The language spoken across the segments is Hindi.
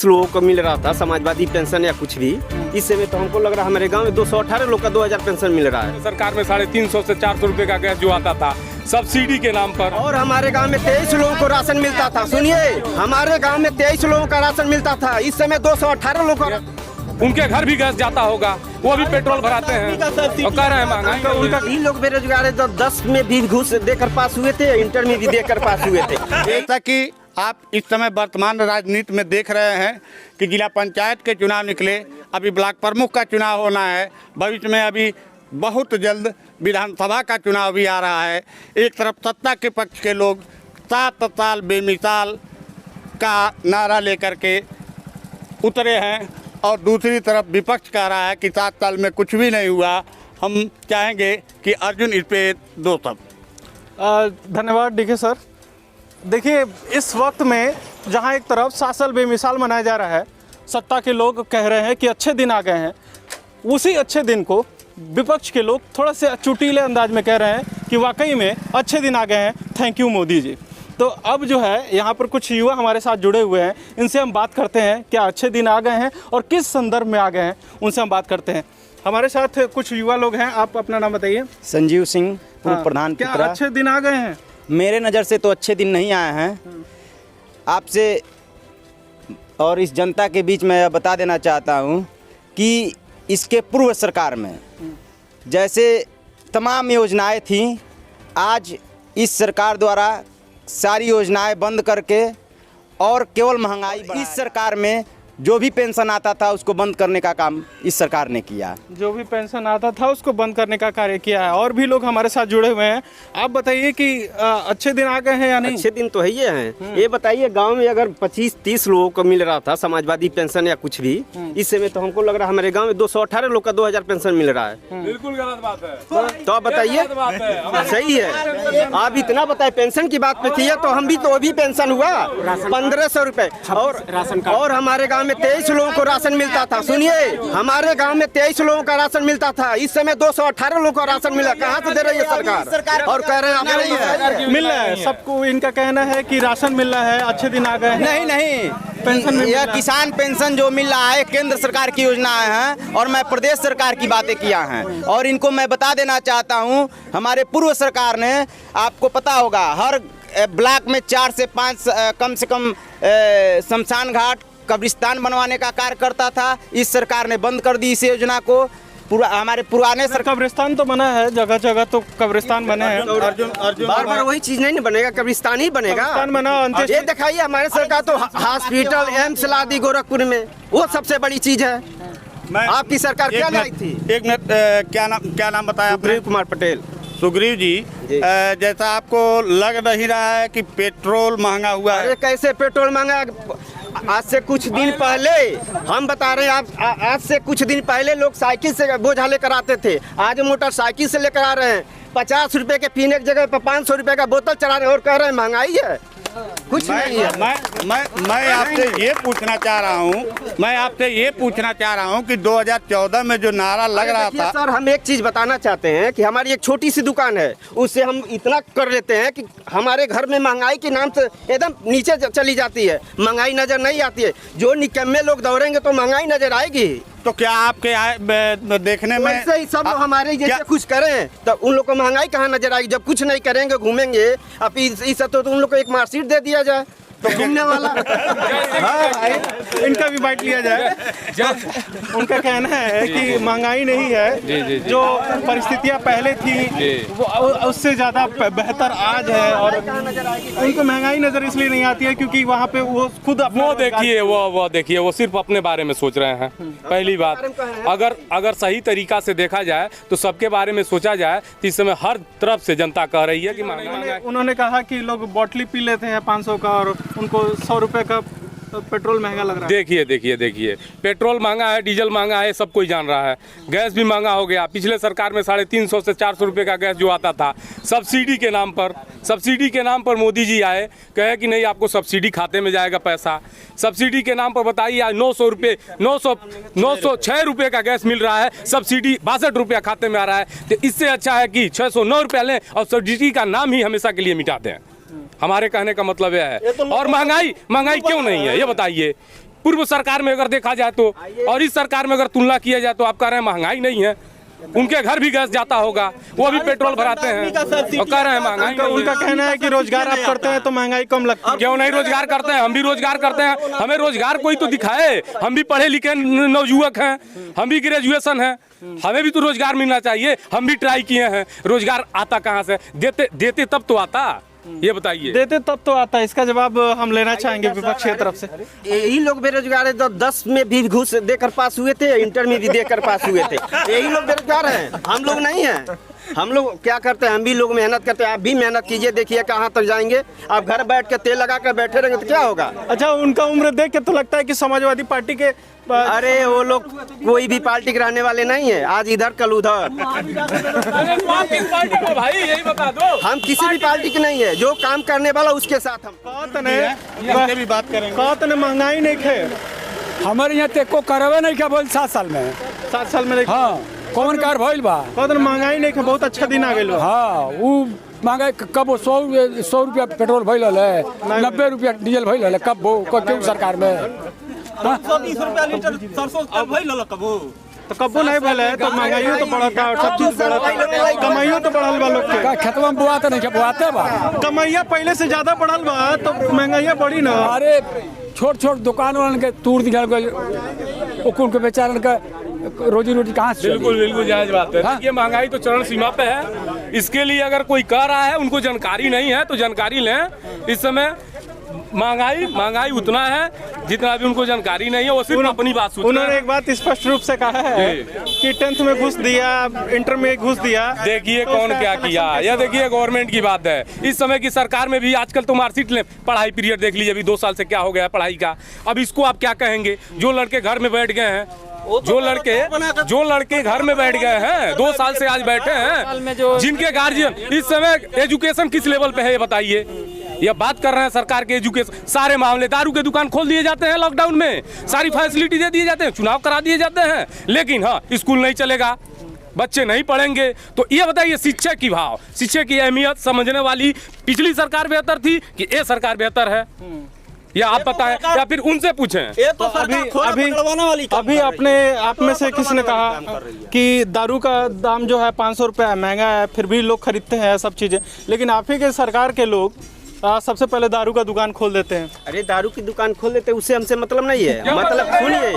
30 लोगों को मिल रहा था समाजवादी पेंशन या कुछ भी, इस समय तो हमको लग रहा है हमारे गांव में 218 लोग का 2000 पेंशन मिल रहा है। सरकार में 350 से 400 रुपए का गैस जो आता था सब्सिडी के नाम पर, और हमारे गांव में 23 लोगों को राशन मिलता था। सुनिए, हमारे गांव में 23 लोगों का राशन मिलता था, इस समय 218 लोगों का। उनके घर भी गैस जाता होगा, वो भी पेट्रोल भराते हैं और कह रहे हैं महंगाई। उनका ही लोग बेरोजगार है, जो 10 में भी घूस देकर पास हुए थे, इंटर में भी देकर पास हुए थे। जैसा कि आप इस समय वर्तमान राजनीति में देख रहे हैं कि जिला पंचायत के चुनाव निकले, अभी ब्लॉक प्रमुख का चुनाव होना है, भविष्य में अभी बहुत जल्द विधानसभा का चुनाव भी आ रहा है। एक तरफ सत्ता के पक्ष के लोग 7 साल बेमिसाल का नारा लेकर के उतरे हैं और दूसरी तरफ विपक्ष कह रहा है कि 7 साल में कुछ भी नहीं हुआ। हम चाहेंगे कि अर्जुन इस पे दो शब्द। धन्यवाद डीके सर। देखिए, इस वक्त में जहां एक तरफ 7 साल बेमिसाल मनाया जा रहा है, सत्ता के लोग कह रहे हैं कि अच्छे दिन आ गए हैं, उसी अच्छे दिन को विपक्ष के लोग थोड़ा से चुटीले अंदाज में कह रहे हैं कि वाकई में अच्छे दिन आ गए हैं, थैंक यू मोदी जी। तो अब जो है यहाँ पर कुछ युवा हमारे साथ जुड़े हुए हैं, इनसे हम बात करते हैं क्या अच्छे दिन आ गए हैं और किस संदर्भ में आ गए हैं, उनसे हम बात करते हैं। हमारे साथ कुछ युवा लोग हैं, आप अपना नाम बताइए। संजीव सिंह, पूर्व प्रधान क्या पिपरा। अच्छे दिन आ गए हैं? मेरे नज़र से तो अच्छे दिन नहीं आए हैं। आपसे और इस जनता के बीच मैं बता देना चाहता हूं कि इसके पूर्व सरकार में जैसे तमाम योजनाएं थीं, आज इस सरकार द्वारा सारी योजनाएं बंद करके और केवल महंगाई बढ़ाई। इस सरकार में जो भी पेंशन आता था उसको बंद करने का काम इस सरकार ने किया। जो भी पेंशन आता था उसको बंद करने का कार्य किया है। और भी लोग हमारे साथ जुड़े हुए हैं, आप बताइए कि अच्छे दिन आ गए हैं या नहीं? अच्छे दिन तो है ही हैं। ये बताइए, गांव में अगर 25-30 लोगों को मिल रहा था समाजवादी पेंशन या कुछ भी, इस समय तो हमको लग रहा है हमारे गांव में 218 लोग का 2000 पेंशन मिल रहा है। बिल्कुल गलत बात है। तो आप बताइए, सही है? आप इतना बताए, पेंशन की बात पे की है, तो हम भी तो अभी पेंशन हुआ 1500 रुपए, और हमारे गांव में 23 लोगों को राशन मिलता था। सुनिए, हमारे गांव में 23 लोगों का राशन मिलता था, इस समय 218 लोगों का राशन मिला। कहाँ से दे रही है सरकार? और कह रहे हैं मिल रहा है सबको। इनका कहना है कि राशन मिल रहा है, अच्छे दिन आ गए हैं। नहीं नहीं, पेंशन यह किसान पेंशन जो मिल रहा है केंद्र सरकार की योजनाएं हैं और मैं प्रदेश सरकार की बातें किया हैं। और इनको मैं बता देना चाहता हूं, हमारे पूर्व सरकार ने, आपको पता होगा, हर ब्लॉक में 4 से 5 कम से कम शमशान घाट, कब्रिस्तान बनवाने का कार्य करता था। इस सरकार ने बंद कर दी इस योजना को। हमारे पुराने कब्रिस्तान तो बना है, जगह जगह तो कब्रिस्तान बने हैं। बार वही चीज नहीं बनेगा, कब्रिस्तान ही बनेगा। ये दिखाइए, हमारे सरकार तो हॉस्पिटल, एम्स ला दी गोरखपुर में, वो सबसे बड़ी चीज है। आपकी सरकार क्या लाई थी? एक मिनट, क्या नाम बताया? सुग्रीव कुमार पटेल। सुग्रीव जी, जैसा आपको लग नहीं रहा है कि पेट्रोल महंगा हुआ है? अरे कैसे पेट्रोल महंगा? आज से कुछ दिन पहले हम बता रहे हैं, आप आज से कुछ दिन पहले लोग साइकिल से बोझा लेकर आते थे, आज मोटरसाइकिल से लेकर आ रहे हैं। 50 रुपए के पीने की जगह पर 500 रुपए का बोतल चढ़ा रहे हैं और कह रहे हैं महंगाई है। कुछ नहीं है। मैं आपसे ये पूछना चाह रहा हूँ कि 2014 में जो नारा लग रहा था। सर, हम एक चीज बताना चाहते हैं कि हमारी एक छोटी सी दुकान है, उससे हम इतना कर लेते हैं कि हमारे घर में महंगाई के नाम से एकदम नीचे चली जाती है, महंगाई नजर नहीं आती है। जो निकम्मे लोग दौड़ेंगे तो महंगाई नजर आएगी। तो क्या आपके देखने में वैसे ही सब हमारे जैसे कुछ करें तो उन लोग को महंगाई कहाँ नजर आएगी? जब कुछ नहीं करेंगे, घूमेंगे, अब इस तो उन लोग को एक मार्कशीट दे दिया जाए तो घूमने वाला। हाँ, इनका भी बाइट लिया जाए। उनका कहना है कि महंगाई नहीं है, जो परिस्थितियां पहले थी वो उससे ज्यादा बेहतर आज है। और उनको महंगाई नजर इसलिए नहीं आती है क्योंकि वहाँ पे वो खुद वो देखिए वो सिर्फ अपने बारे में सोच रहे हैं। पहली बात, अगर सही तरीका से देखा जाए तो सबके बारे में सोचा जाए तो इस समय हर तरफ से जनता कह रही है कि महंगाई। उन्होंने कहा कि लोग बॉटली पी लेते हैं 500 का और उनको 100 रुपए का पेट्रोल महंगा लग रहा है। देखिए पेट्रोल महंगा है, डीजल महंगा है, सब कोई जान रहा है। गैस भी महंगा हो गया। पिछले सरकार में 350 से 400 रुपए का गैस जो आता था सब्सिडी के नाम पर मोदी जी आए, कहे कि नहीं आपको सब्सिडी खाते में जाएगा पैसा। सब्सिडी के नाम पर बताइए, आज 906 रुपये का गैस मिल रहा है, सब्सिडी 62 रुपया खाते में आ रहा है। तो इससे अच्छा है कि 609 रुपया लें और सब्सिडी का नाम ही हमेशा के लिए मिटा दें। हमारे कहने का मतलब यह है। और महंगाई क्यों नहीं है ये बताइए। पूर्व सरकार में अगर देखा जाए तो, और इस सरकार में अगर तुलना किया जाए तो आप कह रहे हैं महंगाई नहीं है। उनके घर भी गैस जाता होगा, वो भी पेट्रोल भराते हैं और कह रहे हैं महंगाई नहीं है। उनका कहना है कि रोजगार आप करते हैं तो महंगाई कम लगती है। क्यों नहीं रोजगार करते हैं? हम भी रोजगार करते हैं, हमें रोजगार कोई तो दिखाए। हम भी पढ़े लिखे नवयुवक हैं, हम भी ग्रेजुएशन हैं, हमें भी तो रोजगार मिलना चाहिए। हम भी ट्राई किए हैं, रोजगार आता कहाँ से? देते तब तो आता, ये बताइए। देते तब तो आता है, इसका जवाब हम लेना चाहेंगे विपक्ष की तरफ से। यही लोग बेरोजगार है जो 10 में भी घूस देकर पास हुए थे, इंटर में भी देकर पास हुए थे। यही लोग बेरोजगार हैं, हम लोग नहीं हैं। हम लोग क्या करते हैं? हम भी लोग मेहनत करते हैं, आप भी मेहनत कीजिए, देखिए कहाँ तक जाएंगे। आप घर बैठ के तेल लगा कर बैठे रहेंगे तो क्या होगा? अच्छा, उनका उम्र देख के तो लगता है कि समाजवादी पार्टी के अरे वो लोग कोई भी पार्टी के रहने वाले नहीं है, आज इधर कल उधर। भाई यही बता दो, हम किसी भी पार्टी के नहीं है, जो काम करने वाला उसके साथ हम इससे भी बात करेंगे। कहते महंगाई नहीं खे हमारे यहाँ ते को करवे नहीं क्या बोल 7 साल में। 7 साल में हाँ, कौन कार भइल बा? कहते महंगाई नहीं खे, बहुत अच्छा दिन आ गई। हाँ, वो महंगाई कब 100 रुपया पेट्रोल भइल है, 90 रुपया डीजल भइल है, कब वो क्यों सरकार में? 120 रुपया लीटर सरसों अब भइल कबो तो कबो नहीं भले है तो महंगाइयों तो बढ़ता है, सब चीज बढ़ता है, कमाइयों तो बढ़ल बा लोग के। खेतवा में बुआते नहीं क्या बुआते बा? कमाइया पहले से ज्यादा बढ़ल बा तो महंगाइया बढ़ी ना। अरे छोट छोट दुकान वालन के तूर दिखल गए, उकुन के बेचारन का रोजी रोटी कहाँ से? बिल्कुल बिल्कुल जायज बात है। ये महंगाई तो चरम सीमा पे है। इसके लिए अगर कोई कह रहा है उनको जानकारी नहीं है तो जानकारी लें। इस समय महंगाई उतना है जितना भी उनको जानकारी नहीं है, वो सिर्फ अपनी बात सोच रहे हैं। उन्होंने एक बात स्पष्ट रूप से कहा है कि 10th में घुस दिया, इंटर में घुस दिया। देखिए कौन क्या किया, यह देखिए गवर्नमेंट की बात है। इस समय की सरकार में भी आजकल तो मार्कशीट ले, पढ़ाई पीरियड देख लीजिए अभी 2 साल से क्या हो गया है पढ़ाई का। अब इसको आप क्या कहेंगे? जो लड़के घर में बैठ गए हैं, जो लड़के घर में बैठ गए हैं, 2 साल से आज बैठे हैं, जिनके गार्जियन इस समय एजुकेशन किस लेवल पे है ये बताइए। ये बात कर रहे हैं सरकार के एजुकेशन, सारे मामले दारू के दुकान खोल दिए जाते हैं लॉकडाउन में, सारी फैसिलिटी दे दिए जाते हैं, चुनाव करा दिए जाते हैं, लेकिन हाँ स्कूल नहीं चलेगा, बच्चे नहीं पढ़ेंगे। तो ये बताइए शिक्षा की भाव, शिक्षा की अहमियत समझने वाली पिछली सरकार बेहतर थी कि ये सरकार बेहतर है? या आप बताएं या फिर उनसे पूछें। तो अभी अपने आप में से किसी ने कहा कि दारू का दाम जो है 500 रुपये महंगा है, फिर भी लोग खरीदते हैं सब चीजें, लेकिन आप ही के सरकार के लोग सबसे पहले दारू का दुकान खोल देते हैं। अरे दारू की दुकान खोल देते, उससे हमसे मतलब नहीं है। मतलब सुनिए,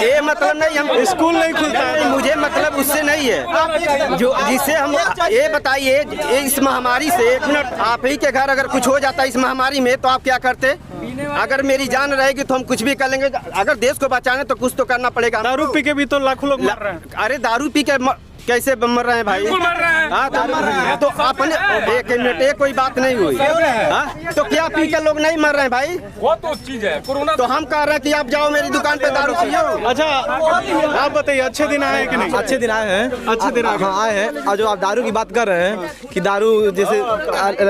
ये मतलब नहीं, हम स्कूल नहीं खुलता है, मुझे मतलब उससे नहीं है जो जिससे हम ये बताइए इस महामारी से। 1 मिनट, आप ही के घर अगर कुछ हो जाता है इस महामारी में तो आप क्या करते? अगर मेरी जान रहेगी तो हम कुछ भी कर लेंगे। अगर देश को बचाने तो कुछ तो करना पड़ेगा। दारू पी के भी तो लाखों लोग मर रहे हैं। अरे दारू पी के कैसे मर रहे हैं भाई? मर रहे हैं। हाँ तो अपने 1 मिनट, ये कोई बात नहीं हुई। हाँ तो क्या पी के लोग नहीं मर रहे हैं भाई? वो तो चीज है कोरोना। तो हम कह रहे हैं कि आप जाओ मेरी दुकान पे दारू पियो। अच्छा आप बताइए, अच्छे दिन आए हैं कि नहीं? अच्छे दिन आए हैं, अच्छे दिन आए हाँ आए हैं। और जो आप दारू की बात कर रहे हैं कि दारू जैसे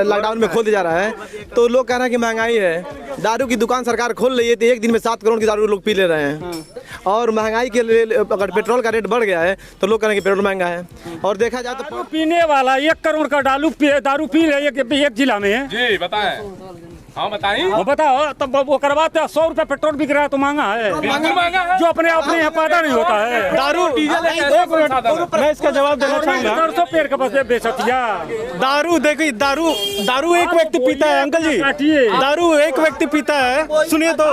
लॉकडाउन में खोल दिया जा रहा है, तो लोग कह रहे हैं कि महंगाई है। दारू की दुकान सरकार खोल रही है तो 1 दिन में 7 करोड़ की दारू लोग पी ले रहे हैं। और महंगाई के लिए अगर पेट्रोल का रेट बढ़ गया है तो लोग कह रहे हैं कि पेट्रोल महंगा है। और देखा जाए तो पीने वाला 1 करोड़ का दारू पी रहे एक जिला में। जी बताएं। हाँ बताइए। वो बताओ तब वो करवाते हैं 100 रुपए पेट्रोल बिक रहा है तो महंगा है, महंगा है जो अपने यहाँ पैदा नहीं होता है। दारू, मैं इसका जवाब देना चाहूंगा। 150 पेड़ का बस बेचतिया दारू देखिए, दारू एक व्यक्ति पीता है अंकल जी, दारू एक व्यक्ति पीता है। सुनिए तो,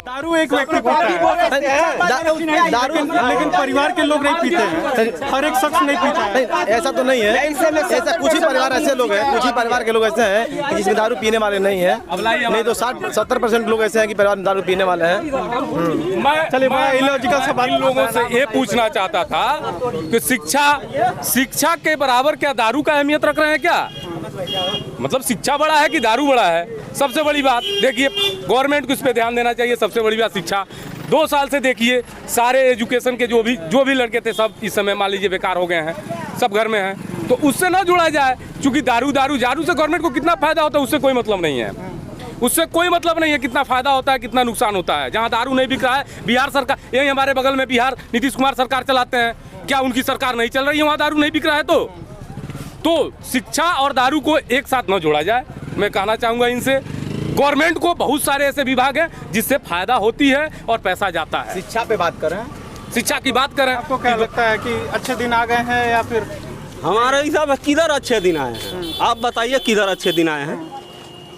दारू एक व्यक्ति पीता है, दारू लेकिन परिवार के लोग नहीं पीते हैं, हर एक शख्स नहीं पीता है। ऐसा तो नहीं है, ऐसा कुछ ही परिवार ऐसे लोग हैं, कुछ ही परिवार के लोग ऐसे हैं कि जिसमें दारू पीने वाले नहीं है, नहीं तो 60-70% लोग ऐसे हैं कि परिवार में दारू पीने वाले हैं। चलिए बड़ा इलॉजिकल सवाल लोगों से ये पूछना चाहता था कि शिक्षा के बराबर क्या दारू का अहमियत रख रहे हैं क्या? मतलब शिक्षा बड़ा है कि दारू बड़ा है? सबसे बड़ी बात देखिए, गवर्नमेंट को इस पे ध्यान देना चाहिए। सबसे बड़ी बात शिक्षा। 2 साल से देखिए सारे एजुकेशन के जो भी लड़के थे सब इस समय मान लीजिए बेकार हो गए हैं, सब घर में हैं, तो उससे ना जुड़ा जाए। क्योंकि दारू से गवर्नमेंट को कितना फायदा होता है उससे कोई मतलब नहीं है, उससे कोई मतलब नहीं है कितना फायदा होता है कितना नुकसान होता है। जहाँ दारू नहीं बिक रहा है, बिहार सरकार, यही हमारे बगल में बिहार नीतीश कुमार सरकार चलाते हैं, क्या उनकी सरकार नहीं चल रही है वहाँ दारू नहीं बिक रहा है? तो शिक्षा और दारू को एक साथ न जोड़ा जाए, मैं कहना चाहूँगा इनसे। गवर्नमेंट को बहुत सारे ऐसे विभाग हैं जिससे फायदा होती है और पैसा जाता है। शिक्षा पे बात करें, शिक्षा की बात करें, आपको क्या लगता है कि अच्छे दिन आ गए हैं या फिर हमारे हिसाब से किधर अच्छे दिन आए हैं? आप बताइए किधर अच्छे दिन आए हैं?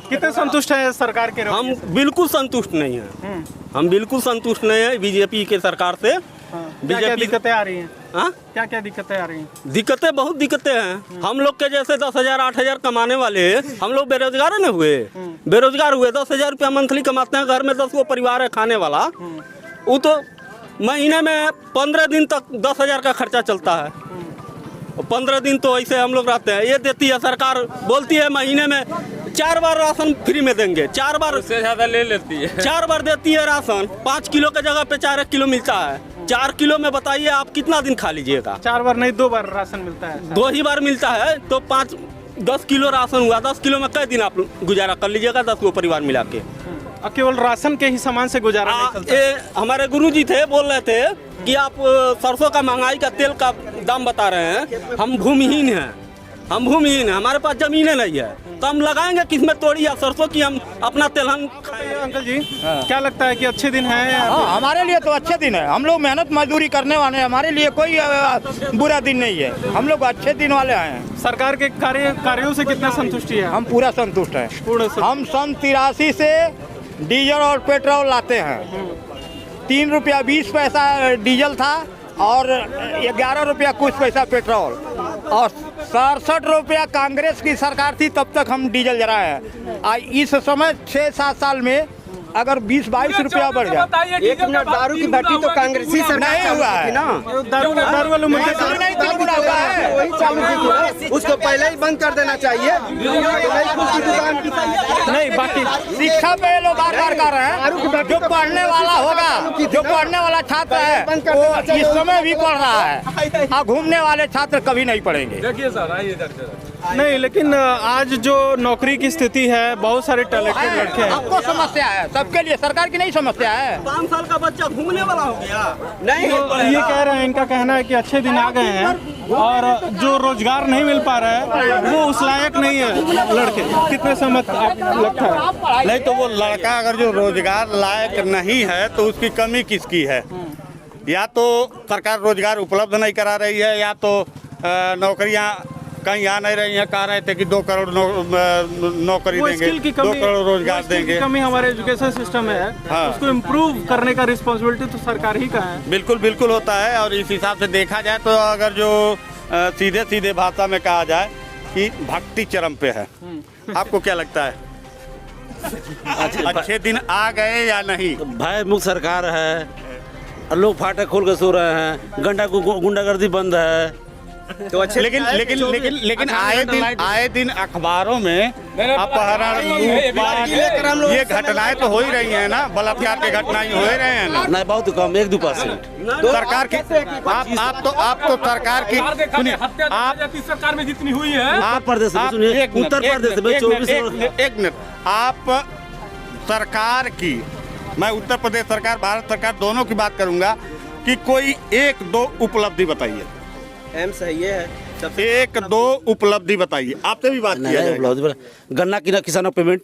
कितने संतुष्ट हैं सरकार के हम बिल्कुल संतुष्ट नहीं हैं। हम बिल्कुल संतुष्ट नहीं है बीजेपी के सरकार से। क्या क्या दिक्कतें आ रही हैं? हाँ, क्या क्या दिक्कतें आ रही हैं? दिक्कतें बहुत दिक्कतें हैं। हम लोग के जैसे 10,000 8,000 कमाने वाले हम लोग बेरोजगार न हुए, बेरोजगार हुए। 10,000 रुपया मंथली कमाते हैं, घर में 10 गो परिवार है खाने वाला। वो तो महीने में 15 दिन तक 10,000 का खर्चा चलता है। 15 दिन तो ऐसे हम लोग रहते हैं। ये देती है सरकार, बोलती है महीने में 4 बार राशन फ्री में देंगे, 4 बार उससे ज़्यादा ले लेती है। 4 बार देती है राशन। 5 किलो के जगह पे 4 किलो मिलता है। 4 किलो में बताइए आप कितना दिन खा लीजिएगा? 4 बार नहीं 2 बार राशन मिलता है। 2 ही बार मिलता है तो 10 किलो राशन हुआ। 10 किलो में कई दिन आप गुजारा कर लीजिएगा 10 गो परिवार मिला के? केवल राशन के ही सामान से गुजारा नहीं चलता। ये हमारे गुरुजी थे, बोल रहे थे कि आप सरसों का महंगाई का तेल का दाम बता रहे हैं। हम भूमिहीन हैं, हम भूमिहीन हैं, हमारे पास जमीनें नहीं है तो हम लगाएंगे किसमें तोड़ी या सरसों की? हम अपना तेलहन खाएंगे। अंकल जी क्या लगता है कि अच्छे दिन हैं या हाँ, हमारे लिए तो अच्छे दिन है। हम लोग मेहनत मजदूरी करने वाले हैं, हमारे लिए कोई बुरा दिन नहीं है। हम लोग अच्छे दिन वाले हैं। सरकार के कार्यों से कितना संतुष्टि है? हम पूरा संतुष्ट हैं। पूर्ण हम सन 83 से डीजल और पेट्रोल लाते हैं। 3 रुपया 20 पैसा डीजल था और 11 रुपया कुछ पैसा पेट्रोल, और 67 रुपया कांग्रेस की सरकार थी तब तक हम डीजल जलाए हैं। इस समय 6-7 साल में अगर 20-22 रुपया बढ़ जाए। 1 मिनट, दारू की भट्टी तो कांग्रेसी सरकार नहीं चालू हुआ की थी है। ना। दारू वाले मुद्दे दारू नहीं तो बुरा हुआ है। वही चालू की थी, उसको पहले ही बंद कर देना चाहिए। नहीं, बाकी शिक्षा पे ये लोग बार बार कर रहे हैं। जो पढ़ने वाला होगा, जो पढ़ने वाला छात्र है वो इस समय भी पढ़ रहा है, और घूमने वाले छात्र कभी नहीं पढ़ेंगे। देखिए सर, आइए इधर। नहीं, लेकिन आज जो नौकरी की स्थिति है, बहुत सारे टैलेंटेड लड़के हैं। आपको समस्या है, सबके लिए, सरकार की नहीं समस्या है। 5 साल का बच्चा घूमने वाला हो गया। नहीं, तो ये कह रहे हैं, इनका कहना है कि अच्छे दिन आ गए हैं और जो रोजगार नहीं मिल पा रहा है वो उस लायक नहीं है लड़के। कितने सहमत आप लगता है? नहीं तो वो लड़का अगर जो रोजगार लायक नहीं है तो उसकी कमी किसकी है? या तो सरकार रोजगार उपलब्ध नहीं करा रही है, या तो नौकरियां कहीं आ नहीं रही हैं। कह रहे थे कि 2 करोड़ नौकरी देंगे, 2 करोड़ रोजगार देंगे। कमी हमारे एजुकेशन सिस्टम है, हाँ। उसको इम्प्रूव करने का रिस्पॉन्सिबिलिटी तो सरकार ही का है। बिल्कुल बिल्कुल होता है। और इस हिसाब से देखा जाए तो अगर जो सीधे सीधे भाषा में कहा जाए कि भक्ति चरम पे है। आपको क्या लगता है, अच्छे दिन आ गए या नहीं? भय मुक्त सरकार है, लोग फाटक खोल के सो रहे हैं, गुंडागर्दी बंद है। तो अच्छे लेकिन आए दिन अखबारों में अपहरण, लूटपाट, ये घटनाएं तो हो ही रही हैं ना। बलात्कार की घटनाएं हो ही रहे हैं ना। नहीं, बहुत कम, 1-2%। सरकार की आप तो सरकार की सुनिए, आप सरकार में जितनी हुई है, उत्तर प्रदेश में सुनिए, उत्तर प्रदेश में 24। एक मिनट, आप सरकार की, मैं उत्तर प्रदेश सरकार, भारत सरकार दोनों की बात करूंगा कि कोई 1-2 उपलब्धि बताइए। एम्स है, ये है सबसे 1-2 उपलब्धि बताइए। आपसे भी बात किया जाएगा। गन्ना की किसानों पेमेंट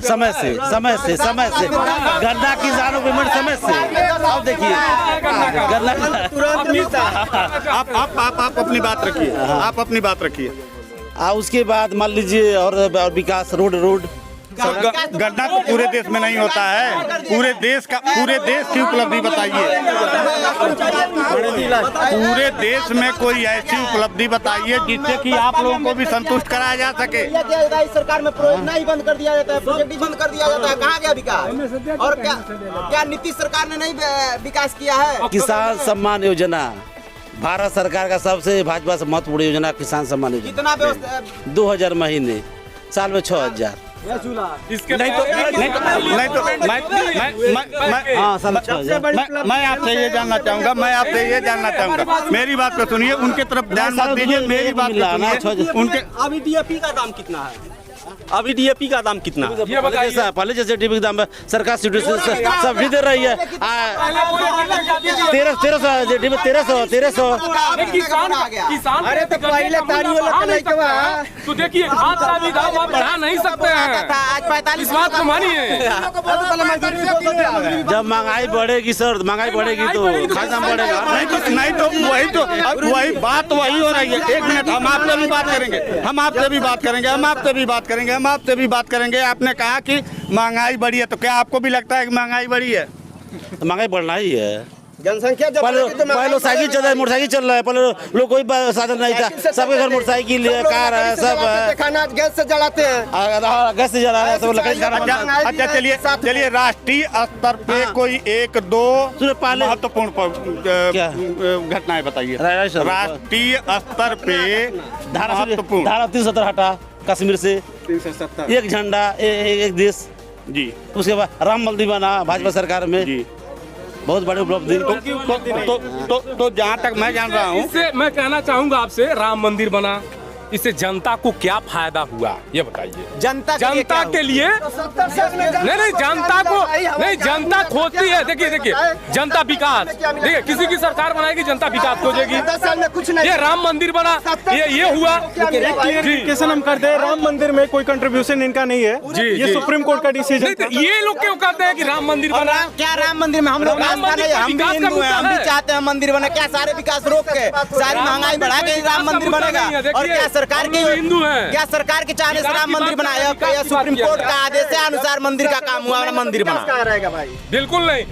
समय से गन्ना किसानों पेमेंट समय से। अब देखिए गन्ना तुरंत मिलता है। आप अपनी बात रखिए, आप अपनी बात रखिए। उसके बाद मान लीजिए और विकास, रोड गन्ना तो पूरे देश में नहीं होता है। पूरे देश की उपलब्धि बताइए। पूरे देश में कोई ऐसी उपलब्धि बताइए जिससे कि आप लोगों को भी संतुष्ट कराया जा सके। सरकार में परियोजना ही बंद कर दिया जाता है, प्रोजेक्ट ही बंद कर दिया जाता है। कहाँ गया विकास? और क्या नीतीश सरकार ने नहीं विकास किया है? किसान सम्मान योजना भारत सरकार का सबसे भाजपा से महत्वपूर्ण योजना किसान सम्मान योजना। कितना 2000 महीने, साल में 6000। इसके मैं आपसे ये जानना चाहूँगा, मेरी बात को सुनिए, उनके तरफ ध्यान मत दीजिए, मेरी बात को सुनिए। उनके अभी DAP का दाम कितना है? अभी डीएपी का दाम कितना है? ये बताइए। पहले जैसे डीपी के दाम सरकार सब्सिडी दे रही है 1300 किसान अरे तो पहले तारियों बढ़ा नहीं सकते हैं। तो देखिए खाद का भी दाम आप बढ़ा नहीं सकते हैं, आज 45 इस बात को मानिए। जब महंगाई बढ़ेगी सर, महंगाई बढ़ेगी तो खाद दाम बढ़ेगा। नहीं तो वही बात वही हो रही है। एक मिनट, हम आपसे भी बात करेंगे। आपने कहा कि महंगाई बढ़ी है, तो क्या आपको भी लगता है कि महंगाई बढ़ी है? महंगाई बढ़ना ही है। जनसंख्या जब पहले साइकिल चल रहा है, मोटरसाइकिल चल रहा है। पहले लोग कोई साधन नहीं था, सबके घर मोटरसाइकिल है, कार है, सब है। खाना गैस से जलाते हैं, गैस से जला रहे हैं, सब लकड़ी खाना। अच्छा चलिए राष्ट्रीय स्तर पे कोई एक दो महत्वपूर्ण घटनाएं बताइए। राष्ट्रीय स्तर पे धारा 370 हटा कश्मीर से, 370 एक झंडा एक देश जी। उसके बाद राम मंदिर बना भाजपा सरकार में जी, बहुत बड़ी उपलब्धि। तो जहाँ तक मैं जान रहा हूँ, इससे मैं कहना चाहूंगा आपसे, राम मंदिर बना, इससे जनता को क्या फायदा हुआ ये बताइए। जनता के लिए नहीं जनता को नहीं, जनता खोजती है। देखिए जनता विकास, देखिए किसी की सरकार बनाएगी जनता विकास खोजेगी। 10 साल में कुछ नहीं, ये राम मंदिर बना, ये हुआ। क्लियरिफिकेशन हम करते हैं, राम मंदिर में कोई कंट्रीब्यूशन इनका नहीं है जी, ये जी। सुप्रीम कोर्ट का डिसीजन था। ये लोग क्यों कहते हैं कि राम मंदिर बना? क्या राम मंदिर में हम लोग राम मंदिर का हम भी विकास का हिंदू हैं, हम मुद्दा भी है। चाहते हैं मंदिर बने। क्या सारे विकास रोक के सारी महंगाई बढ़ा के राम मंदिर बनेगा? और क्या सरकार की हिंदू है, क्या सरकार के चाहने से राम मंदिर बनाया? या सुप्रीम कोर्ट का आदेश के अनुसार मंदिर का काम हुआ, मंदिर बना? कहाँ रहेगा भाई? बिल्कुल नहीं,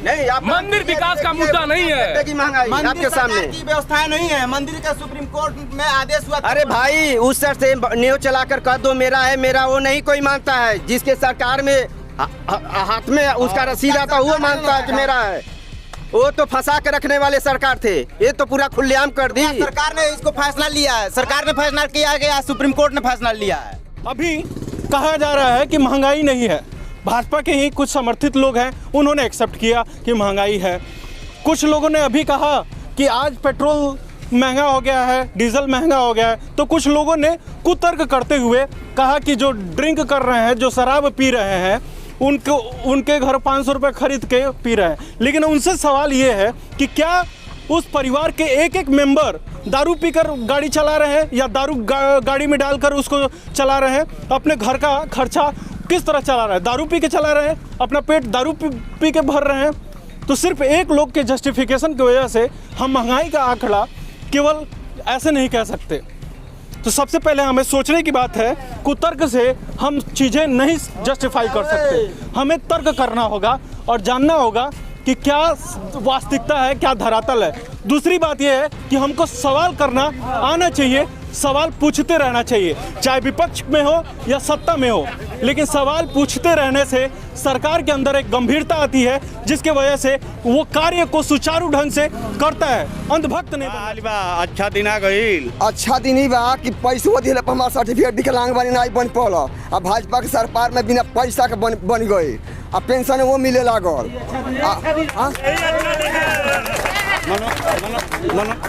मंदिर विकास का मुद्दा नहीं है। महंगाई आपके सामने की व्यवस्था नहीं है, मंदिर का सुप्रीम कोर्ट में आदेश हुआ। अरे भाई उस सर से न्यूज चलाकर कह दो मेरा है मेरा, वो नहीं कोई मानता है। जिसके सरकार में हाथ में उसका रसीद आता वो मानता है कि मेरा है। वो तो फंसा के रखने वाले सरकार थे, ये तो पूरा खुलेआम कर दी। सरकार ने इसको फैसला लिया है, सरकार ने फैसला किया है या सुप्रीम कोर्ट ने फैसला लिया है? अभी कहा जा रहा है कि महंगाई नहीं है, भाजपा के ही कुछ समर्थित लोग हैं उन्होंने एक्सेप्ट किया कि महंगाई है। कुछ लोगों ने अभी कहा कि आज पेट्रोल महंगा हो गया है, डीजल महंगा हो गया है, तो कुछ लोगों ने कुतर्क करते हुए कहा कि जो ड्रिंक कर रहे हैं, जो शराब पी रहे हैं, उनके घर 500 रुपये खरीद के पी रहे हैं। लेकिन उनसे सवाल ये है कि क्या उस परिवार के एक एक मेंबर दारू पीकर गाड़ी चला रहे हैं या दारू गाड़ी में डालकर उसको चला रहे हैं? अपने घर का खर्चा किस तरह चला रहे हैं? दारू पी के चला रहे हैं, अपना पेट दारू पी के भर रहे हैं। तो सिर्फ एक लोग के जस्टिफिकेशन की वजह से हम महंगाई का आंकड़ा केवल ऐसे नहीं कह सकते। तो सबसे पहले हमें सोचने की बात है, कुतर्क से हम चीज़ें नहीं जस्टिफाई कर सकते। हमें तर्क करना होगा और जानना होगा कि क्या वास्तविकता है, क्या धरातल है। दूसरी बात यह है कि हमको सवाल करना आना चाहिए, सवाल पूछते रहना चाहिए, चाहे विपक्ष में हो या सत्ता में हो। लेकिन सवाल पूछते रहने से सरकार के अंदर एक गंभीरता आती है, जिसके वजह से वो कार्य को सुचारू ढंग से करता है। अंधभक्त नहीं अच्छा दिन आ गई, अच्छा दिन ही बा कि पैसों दिले पर हमारा सर्टिफिकेट विकलांग बनी नहीं बन पड़ा। अब भाजपा के सरकार में बिना पैसा के बन गई, अब पेंशन वो मिले लागल।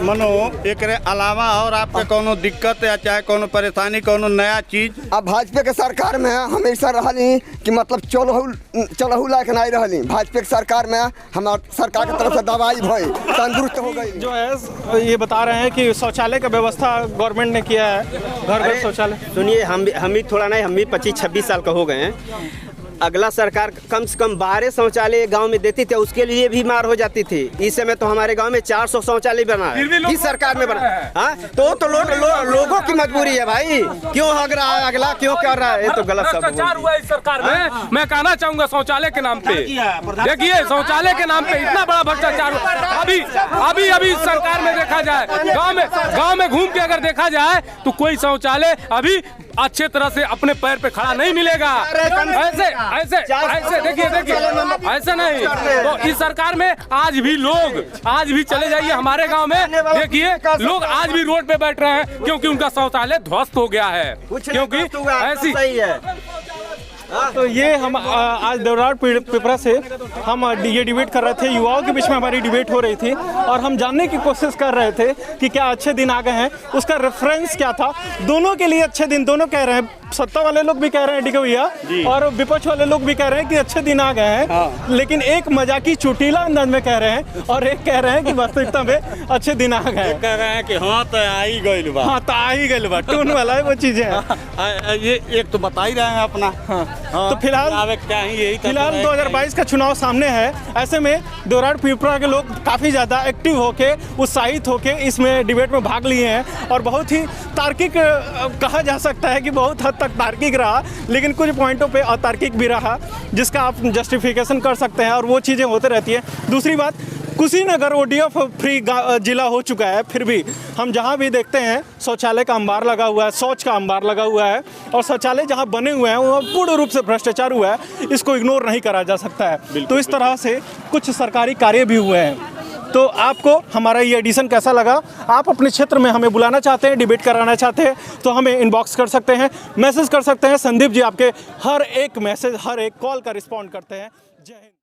मनो एक अलावा और आपके कोनो दिक्कत या चाहे कोनो परेशानी, कोनो नया चीज? अब भाजपा के सरकार में हमेशा रहली कि मतलब चलहू लायक नहीं रहली। भाजपा के सरकार में हमारे सरकार की तरफ से दवाई भई तंदुरुस्त हो गई। जो है ये बता रहे हैं कि शौचालय का व्यवस्था गवर्नमेंट ने किया है, घर घर शौचालय। सुनिए, हम भी थोड़ा नहीं, हम भी 25-26 साल का हो गए हैं। अगला सरकार कम से कम 12 शौचालय गांव में देती थी, उसके लिए भी मार हो जाती थी। इस समय तो हमारे गांव में 400 शौचालय बना है, इस सरकार में बना। हाँ तो लोगों की मजबूरी है भाई, क्यों हग रहा है अगला, क्यों कर रहा है? ये तो गलत भ्रष्टाचार हुआ इस सरकार में। मैं कहना चाहूंगा शौचालय के नाम पे, देखिए शौचालय के नाम पे इतना बड़ा भ्रष्टाचार अभी इस सरकार में देखा जाए, गाँव में घूम के अगर देखा जाए तो कोई शौचालय अभी अच्छे तरह से अपने पैर पे खड़ा नहीं मिलेगा। ऐसे देखिए ऐसे नहीं। तो इस सरकार में आज भी चले जाइए हमारे गांव में, देखिए लोग आज भी रोड पे बैठ रहे हैं क्योंकि उनका शौचालय ध्वस्त हो गया है, क्योंकि ऐसी तो ये हम आज देवराट पिपरा से हम ये डिबेट कर रहे थे, युवाओं के बीच में हमारी डिबेट हो रही थी और हम जानने की कोशिश कर रहे थे कि क्या अच्छे दिन आ गए हैं, उसका रेफरेंस क्या था। दोनों के लिए अच्छे दिन, दोनों कह रहे हैं सत्ता वाले लोग भी कह रहे हैं ठीक है भैया, और विपक्ष वाले लोग भी कह रहे हैं कि अच्छे दिन आ गए हैं, लेकिन एक मजाकी चुटीला अंदाज में कह रहे हैं और एक कह रहे हैं कि वास्तविकता में अच्छे दिन आ गए। कह रहे हैं कि हाँ तो आ ही गइल बा, हाँ तो आ ही गइल बा, टोन वाला है वो चीजें हैं। ये एक तो बता ही रहे हैं अपना। तो फिलहाल क्या ही यही 2022 का चुनाव सामने है, ऐसे में दोराड़ पीपरा के लोग काफ़ी ज़्यादा एक्टिव होके, उत्साहित होके इसमें डिबेट में भाग लिए हैं और बहुत ही तार्किक कहा जा सकता है कि बहुत हद तक तार्किक रहा, लेकिन कुछ पॉइंटों पे अतार्किक भी रहा जिसका आप जस्टिफिकेशन कर सकते हैं और वो चीज़ें होते रहती है। दूसरी बात, कुशीनगर ODF फ्री जिला हो चुका है, फिर भी हम जहाँ भी देखते हैं शौचालय का अंबार लगा हुआ है, शौच का अंबार लगा हुआ है, और शौचालय जहाँ बने हुए हैं वो पूर्ण रूप से भ्रष्टाचार हुआ है, इसको इग्नोर नहीं करा जा सकता है। तो इस तरह से कुछ सरकारी कार्य भी हुए हैं। तो आपको हमारा ये एडिशन कैसा लगा? आप अपने क्षेत्र में हमें बुलाना चाहते हैं, डिबेट कराना चाहते हैं तो हमें इनबॉक्स कर सकते हैं, मैसेज कर सकते हैं। संदीप जी आपके हर एक मैसेज, हर एक कॉल का रिस्पॉन्ड करते हैं। जय हिंद।